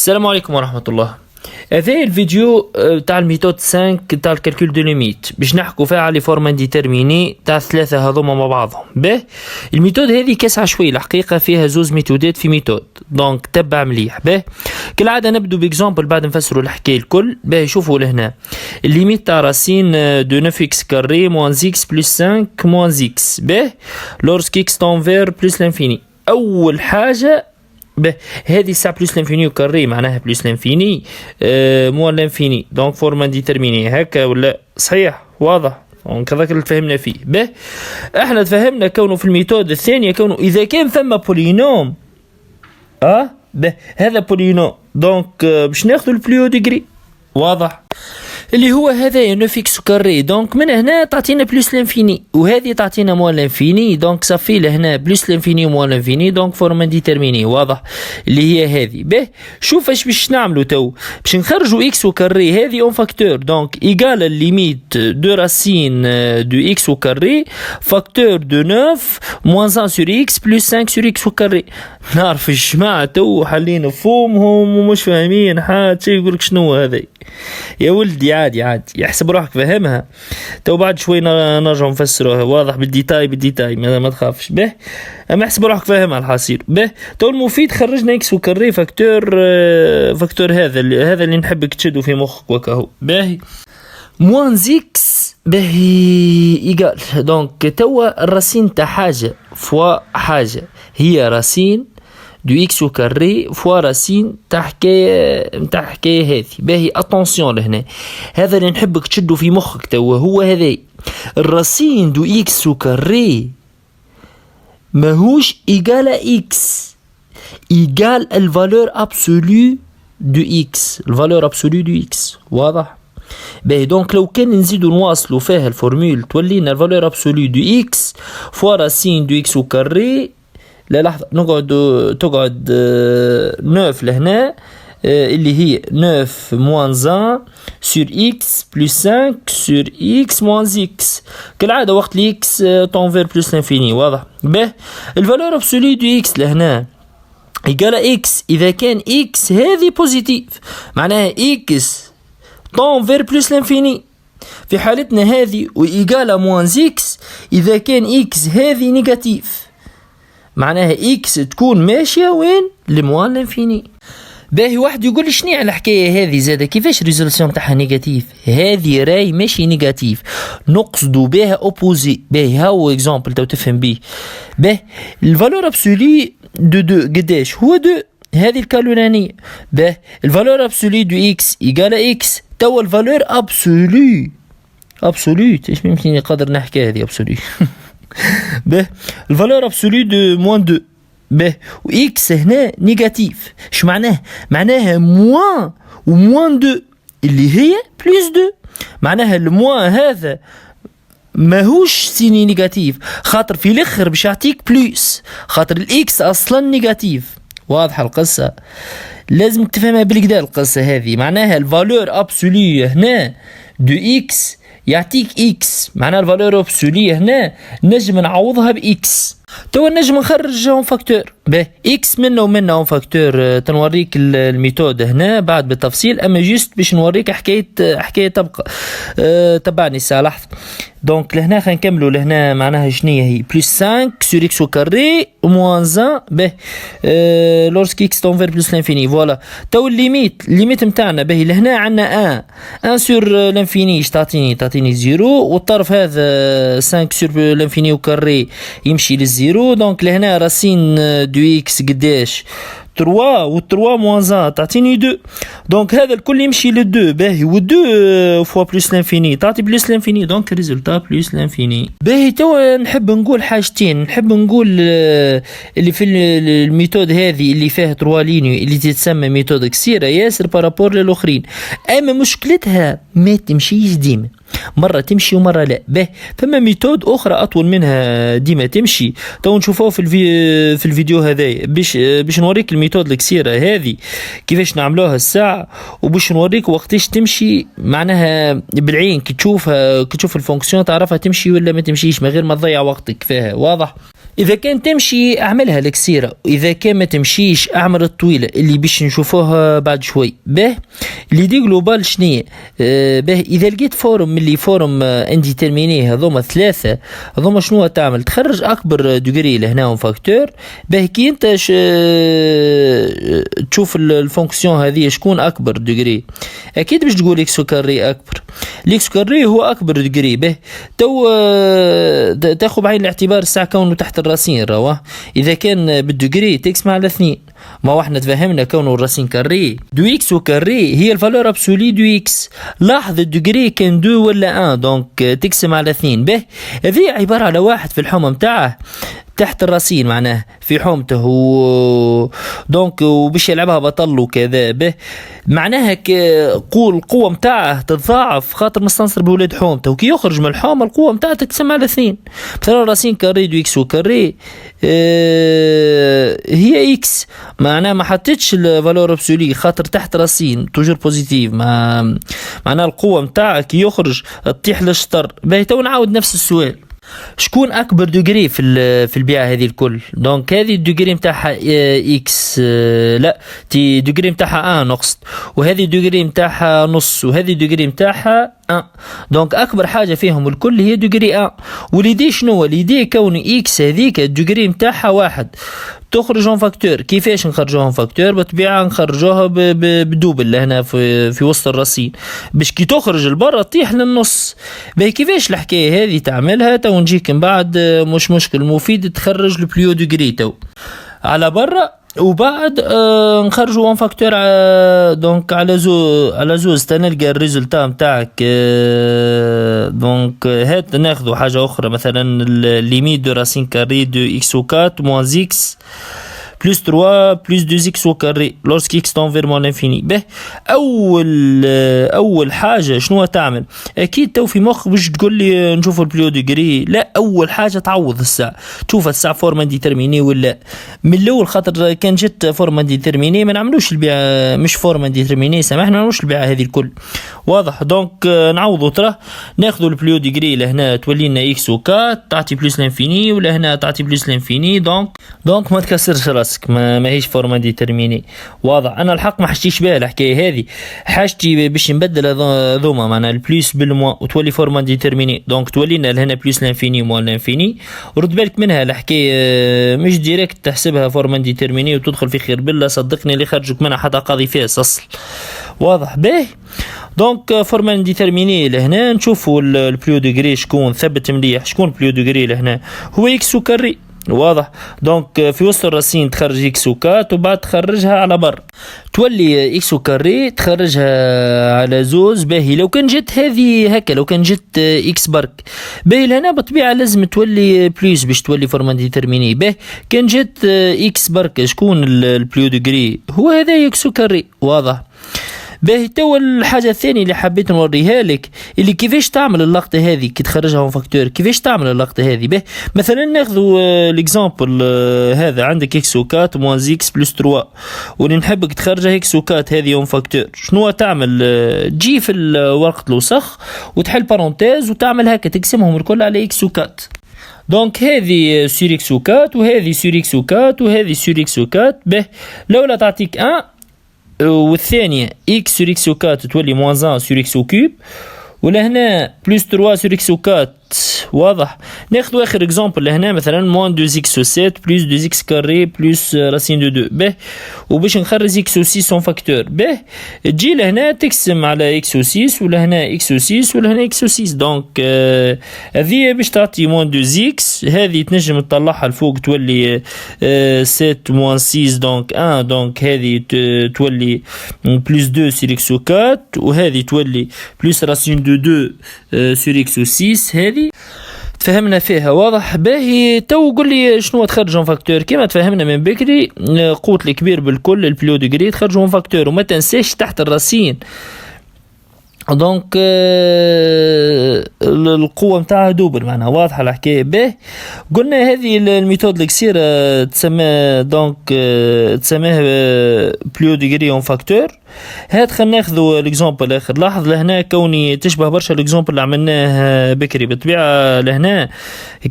السلام عليكم ورحمة الله. هذا الفيديو تاع الميثود 5 تاع الكالكول دو ليميت باش نحكوا فيها على فورم انديتيرميني تاع الثلاثة هذوما مع بعضهم. به الميثود هذه كاسعة شوي الحقيقة، فيها زوز ميثودات في ميثود، دونك تبع مليح. به كالعادة نبدو بإكزامبل بعد نفسروا الحكاية الكل. به شوفوا لهنا الليميت تاع راسين دو 9 اكس كاري موان اكس بلس 5 موان اكس. به لورسك اكس تنفير بلس لانفيني. أول حاجة هذه ساعة بلس لانفيني وكاري معناها بلس لانفيني موان لانفيني، دونك فورما ديترميني هكا ولا صحيح واضح؟ دونك هذاك اللي تفهمنا فيه. به احنا تفهمنا كونه في الميثود الثانية كونه إذا كان ثم بولينوم به هذا بولينوم، دونك باش ناخذ البليو ديجري واضح اللي هو هذا 9 اكس كاري، دونك من هنا تعطينا بلس لانفيني وهذه تعطينا موان لانفيني، دونك صافي لهنا بلس لانفيني وموان لانفيني، دونك فورما ديترميني واضح اللي هي هذه. به شوف اش باش نعملوا تو، باش نخرجوا اكس وكاري هذه اون فاكتور، دونك ايغال الليميت دو راسين دو اكس وكاري فاكتور دو 9 موان 1 سور اكس بلس 5 سور اكس وكاري. نعرف الجماعة تو حالين فهمهم ومش فاهمين حاجة، يقولك شنو هذا يا ولدي؟ عادي يحسب روحك فهمها، تو بعد شوي نرجع نفسروها واضح بالديتاي ما تخافش. به اما احسب روحك فاهمها الحصير. به تو المفيد خرجنا اكس وكاري فاكتور هذا اللي نحبك تشدوا في مخك وكاهو. باهي موان اكس باهي ايجال، دونك توا الراسين تاع حاجة فوا حاجة هي راسين دو اكس وكاري فوا راسين تاع حكاية هذه. باهي اتونسيون لهنا، هذا اللي نحبك تشدوا في مخك توا هو هذا الراسين دو اكس وكاري ماهوش ايجال اكس، ايجال الفالور ابسولو دو اكس، الفالور ابسولو دو اكس واضح؟ باهي دونك لو كان نزيدو نواصلوا فيها الفورمول تولينا الفالور ابسولو دو اكس فوا راسين دو اكس وكاري. لا لحظة تقعد 9 لهنا اللي هي 9 موان 1 سور اكس بلس 5 سور اكس موان اكس كالعادة وقت لي اكس تنفير بلس لانفيني واضح؟ به الفالور ابسولي دو اكس لهنا يقال اكس اذا كان اكس هذه بوزيتيف معناها اكس تنفير بلس لانفيني، في حالتنا هذه وإيجالا موان اكس اذا كان اكس هذه نيجاتيف معناها اكس تكون ماشيه وين لموان لانفيني. باهي واحد يقول لي شنو على الحكايه هذه زاده كيفاش ريزولوسيون تاعها نيجاتيف؟ هذه راي ماشي نيجاتيف نقصدوا بها اوبوزي. باهي هاو اكزامبل تو تفهم بيه. باهي الفالور ابسولي دو قداش هو دو، هذه الكالولانيه. باهي الفالور ابسولي دو اكس ايجال اكس، توا الفالور ابسولي ايش ممكن نقدر نحكي هذه ابسولي به الفالور ابسولو دو موان 2. به و اكس هنا نيجاتيف، اش معناها موان وموان 2 اللي هي بلس 2، معناها الموان هذا ماهوش سيني نيجاتيف خاطر في الاخر باش يعطيك بلس خاطر الاكس اصلا نيجاتيف. واضحه القصه؟ لازم تفهمها بالكدا القصه هذه. معناها الفالور ابسولو هنا دو اكس يعطيك اكس، معناها الفالور ابسولي هنا نجم نعوضها باكس. توا نجم نخرج اون فاكتور به اكس منا اون فاكتور. تنوريك الميثود هنا بعد بالتفصيل، اما جيست باش نوريك حكايه تبقى تبعني ساعه لحظه. دونك لهنا خلينا نكملوا لهنا معناها شنية هي بلس 5 سور اكس وكاري موان 1 به لورسك اكس تنفير بلس لانفيني. فوالا تو الليميت نتاعنا باهي لهنا عندنا 1 سور لانفيني تعطيني 0 والطرف هذا 5 سور لانفيني وكاري يمشي للزيرو. دونك لهنا راسين دو اكس قداش 3 و 3 موان 1 تعطيني 2، دونك هذا الكل يمشي ل 2. باهي و 2 فوا بلس لانفيني تعطي بلس لانفيني، دونك ريزولتا بلس لانفيني. باهي توا نحب نقول حاجتين، نحب نقول اللي في الميثود هذه اللي فيها 3 لينيو اللي تتسمى ميثود قصيره ياسر بارابور للاخرين، اما مشكلتها ما تمشيش ديما، مرة تمشي ومرة لا. به فما ميثود أخرى أطول منها ديما تمشي، تو نشوفوه في الفيديو هذا باش نوريك الميثود القصيرة هذه كيفاش نعملوها الساعة، وباش نوريك وقتاش تمشي معناها بالعين كي تشوف الفونكسيون تعرفها تمشي ولا ما تمشيش من غير ما تضيع وقتك فيها. واضح؟ اذا كان تمشي اعملها القصيره، واذا كان ما تمشيش اعمل الطويله اللي باش نشوفوها بعد شوي. به اللي دي جلوبال شنية؟ به اذا لقيت فورم من اللي فورم انديترميني هذوما ثلاثه، هذوما شنو تعمل؟ تخرج اكبر دوغري لهنا فاكتور. به كي انت تشوف الفونكسيون هذه شكون اكبر دوغري، اكيد باش تقول اكس كاري اكبر. الاكس كاري هو اكبر دوغري. به تو تاخذ بعين الاعتبار الساعه كونه تحت الراسين رواه. اذا كان بالدوغري تكس مع الاثنين، ما هو احنا تفهمنا كونه الراسين كاري دو اكس وكاري هي الفالور ابسولي دو اكس. لاحظ الدوغري كان 2 ولا 1، دونك تقسم على 2. به هذه عباره على واحد في الحومه متاعه تحت الراسين، معناه في حومته دونك وباش يلعبها بطل وكذا. به معناها القوة متاعه تتضاعف خاطر مستنصر بولاد حومته، وكي يخرج من الحومة القوة متاعه تقسم على 2. مثلا راسين كاري دو اكس وكاري هي اكس، معناها ما حطيتش الفالور ابسولي خاطر تحت راسين توجور بوزيتيف. معناها القوة متاعه كي يخرج تطيح للشطر. باهي تو نعاود نفس السؤال، شكون اكبر دوغري في البيعه هذه الكل؟ دونك هذه الدوغري نتاعها اكس، لا تي دوغري نتاعها نقص، وهذه الدوغري نتاعها نص، وهذه الدوغري نتاعها 1. دونك اكبر حاجه فيهم الكل هي دوغري 1. وليدي شنو؟ ليدي كون اكس هذيك الدوغري نتاعها 1 تخرجون فاكتور. كيفاش نخرجوهم فاكتور؟ بطبيعه نخرجوها بدوبل لهنا في وسط الرصين باش كي تخرج لبرا تطيح للنص. باهي كيفاش الحكايه هذه تعملها؟ تو نجيك من بعد، مش مشكل، مفيد تخرج البليو دوغري تو على برا، وبعد نخرجوا 1 فاكتور دونك على زوز تنلقى الريزلتا نتاعك. دونك هات ناخذوا حاجه اخرى، مثلا ليميت دو راسين كاري دو اكس او 4 موان اكس plus 3 plus 2x au carré lorsque x tend vers moins l'infini. به اول حاجه شنو تعمل؟ اكيد تو في مخ باش تقول لي نشوف البليو ديجري. لا، اول حاجه تعوض الساعه، تشوف الساعه فورما ديترميني ولا من الاول، خاطر كان جت فورما ديترميني ما نعملوش البيع، مش فورما ديترميني سامحنا، ما نعملوش البيع هذه الكل. واضح؟ دونك نعوضوا، ترى ناخذوا البليو ديجري لهنا تولي لنا x و 4 تعطي بلس لانفيني، ولا هنا تعطي بلس لانفيني. دونك ما تكسرش راسك، ما هيش فورما ديترميني. واضح؟ انا الحق ما حشتيش بها الحكايه هذه، حاجتي باش نبدل هذوما معناها البلس بالموا وتولي فورما ديترميني. دونك تولي لنا لهنا بلس لانفيني موان لانفيني. ورد بالك منها الحكايه مش ديريكت تحسبها فورما ديترميني وتدخل في خير بالله، صدقني اللي خرجك منها حتى قاضي فيها اصل. واضح؟ به دونك فورما ديترميني لهنا نشوفوا البليو ديجري شكون. ثبت مليح شكون البليو ديجري لهنا، هو اكس وكاري. واضح؟ دونك في وسط الراسين تخرج اكس وكات وبعد تخرجها على بر، تولي اكس وكاري تخرجها على زوز. باهي لو كان جت هذه هكا، لو كان جت اكس برك، باهي لهنا بطبيعه لازم تولي بليس باش تولي فورما ديترميني. باهي كان جت اكس برك شكون البليو ديجري؟ هو هذا اكس وكاري. واضح؟ باهي تو الحاجة الثانية اللي حبيت نوريها لك اللي كيفاش تعمل اللقطة هذه كي تخرجها من فاكتور. كيفاش تعمل اللقطة هذه؟ باهي مثلا ناخذوا الاكزامبل هذا، عندك اكس وكات موان اكس بلس 3 واللي نحبك تخرجها اكس وكات هذه اون فاكتور. شنو تعمل؟ تجي في ورقة الوسخ وتحل بارونتيز وتعمل هكا تقسمهم الكل على اكس وكات. دونك هذه سور اكس وكات وهذه سور اكس وكات وهذه سور اكس وكات. باهي لولا تعطيك 1 والثانية x sur x au 4 تولي moins 1 sur x au cube، ولا هنا plus 3 sur x au 4. واضح؟ ناخذ اخر اكزامبل لهنا مثلا moins 2x au 7 plus 2x carré plus racine de 2. به وباش نخرج x au 6 en facteur. به تجي لهنا تقسم على x au 6 ولا هنا x au 6 ولا هنا x au 6. دونك هذه باش تعطي moins 2x، هذه تنجم تطلعها الفوق تولي 7 moins 6 دونك 1. دونك هذه تولي plus 2 sur x au 4 وهذه تولي plus racine de 2 sur x au 6. هذه تفهمنا فيها. واضح؟ باهي تو قل لي شنو تخرجون فاكتور كيما تفهمنا من بكري. قوت الكبير بالكل البليو ديجري تخرجون فاكتور، وما تنساش تحت الراسين. دونك القوة متاعها دوبل معناها. واضحة الحكاية؟ به قلنا هذه الميثود القصيرة تسمى دونك تسميها بليو ديجري اون فاكتور. هات خلينا ناخذوا الاكزامبل الاخر. لاحظ لهنا كوني تشبه برشا الاكزامبل اللي عملناه بكري. بالطبيعه لهنا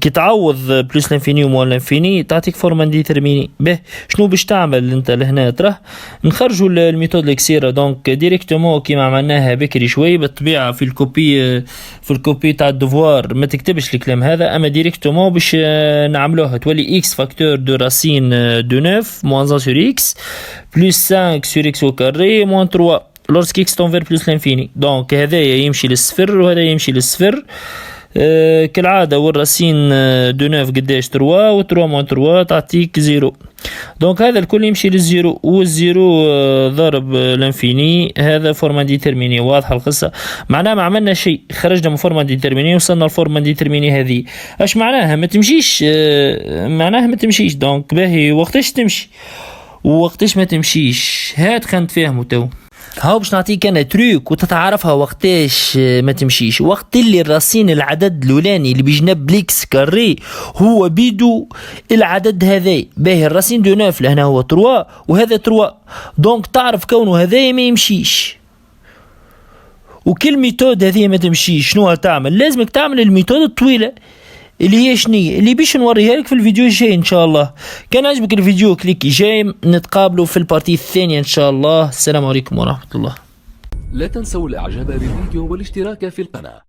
كي تعوض بلوس لانفيني وموان لانفيني تعطيك فورما ديترميني. به شنو باش تعمل انت لهنا؟ تراه نخرجوا الميثود الاكسيرا دونك ديريكتومون كيما عملناها بكري شوي. بالطبيعه في الكوبي تاع الدوفوار ما تكتبش الكلام هذا، اما ديريكتومون باش نعملوها تولي x فاكتور دو راسين دو 9 moins 1 sur x plus 5 sur x au carré moins 3 lorsque x tend vers plus l'infini. دونك هذايا يمشي للصفر وهذا يمشي للصفر كالعادة. والراسين دو 9 قداش 3 و 3 moins 3 تعطيك 0. دونك هذا الكل يمشي للزيرو، والزيرو ضرب لانفيني. هذا فورما ديترميني. واضحة القصة؟ معناها ما عملنا شيء، خرجنا من فورما ديترميني وصلنا لفورما ديترميني. هذه اش معناها؟ ما تمشيش. معناها ما تمشيش. دونك باهي وقتاش تمشي ووقتاش ما تمشيش؟ هات خلينا نتفاهموا تو. هاو باش نعطيك انا تريك وتتعرفها وقتاش ما تمشيش. وقت اللي الراسين العدد الاولاني اللي بجنب ليكس كاري هو بيدو العدد هذا. باهي الراسين دو 9 لهنا هو 3 وهذا 3. دونك تعرف كونه هذا ما يمشيش. وكل ميثود هذه ما تمشيش شنو تعمل؟ لازمك تعمل الميثود الطويله اللي هي شنية اللي بيش نوريها لك في الفيديو الجاي ان شاء الله. كان عجبك الفيديو كليكي جاي، نتقابلوا في البارتي الثانية ان شاء الله. السلام عليكم ورحمة الله. لا تنسوا الاعجاب بالفيديو والاشتراك في القناة.